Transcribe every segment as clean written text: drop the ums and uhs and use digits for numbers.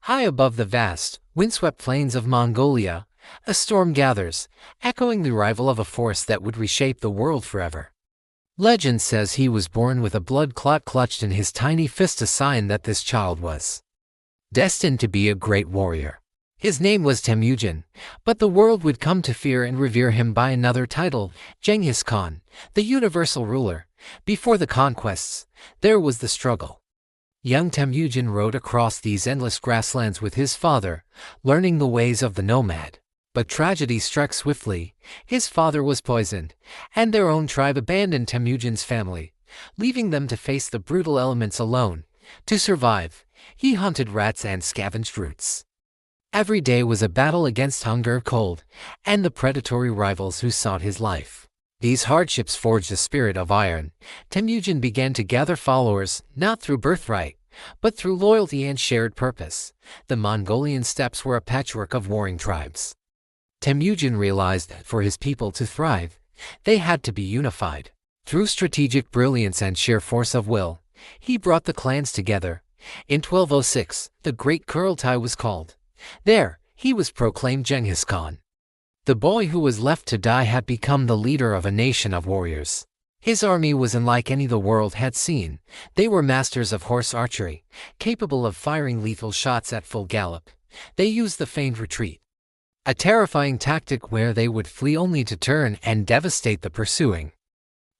High above the vast, windswept plains of Mongolia, a storm gathers, echoing the arrival of a force that would reshape the world forever. Legend says he was born with a blood clot clutched in his tiny fist, a sign that this child was destined to be a great warrior. His name was Temujin, but the world would come to fear and revere him by another title, Genghis Khan, the universal ruler. Before the conquests, there was the struggle. Young Temujin rode across these endless grasslands with his father, learning the ways of the nomad. But tragedy struck swiftly. His father was poisoned, and their own tribe abandoned Temujin's family, leaving them to face the brutal elements alone. To survive, he hunted rats and scavenged roots. Every day was a battle against hunger, cold, and the predatory rivals who sought his life. These hardships forged a spirit of iron. Temujin began to gather followers, not through birthright, but through loyalty and shared purpose. The Mongolian steppes were a patchwork of warring tribes. Temujin realized that for his people to thrive, they had to be unified. Through strategic brilliance and sheer force of will, he brought the clans together. In 1206, the Great Kurultai was called. There, he was proclaimed Genghis Khan. The boy who was left to die had become the leader of a nation of warriors. His army was unlike any the world had seen. They were masters of horse archery, capable of firing lethal shots at full gallop. They used the feigned retreat, a terrifying tactic where they would flee only to turn and devastate the pursuing,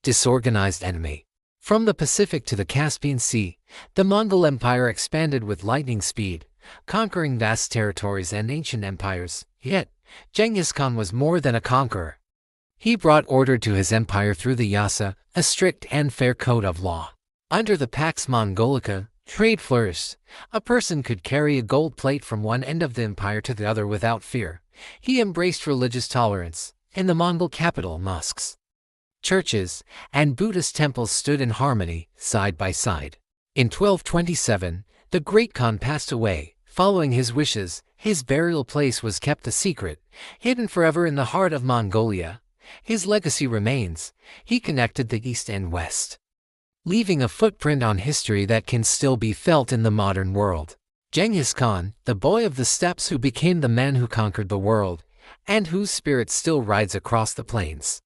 disorganized enemy. From the Pacific to the Caspian Sea, the Mongol Empire expanded with lightning speed, conquering vast territories and ancient empires. Yet, Genghis Khan was more than a conqueror. He brought order to his empire through the Yasa, a strict and fair code of law. Under the Pax Mongolica, trade flourished. A person could carry a gold plate from one end of the empire to the other without fear. He embraced religious tolerance. In the Mongol capital, mosques, churches, and Buddhist temples stood in harmony, side by side. In 1227, the Great Khan passed away. Following his wishes, his burial place was kept a secret, hidden forever in the heart of Mongolia. His legacy remains. He connected the East and West, leaving a footprint on history that can still be felt in the modern world. Genghis Khan, the boy of the steppes who became the man who conquered the world, and whose spirit still rides across the plains.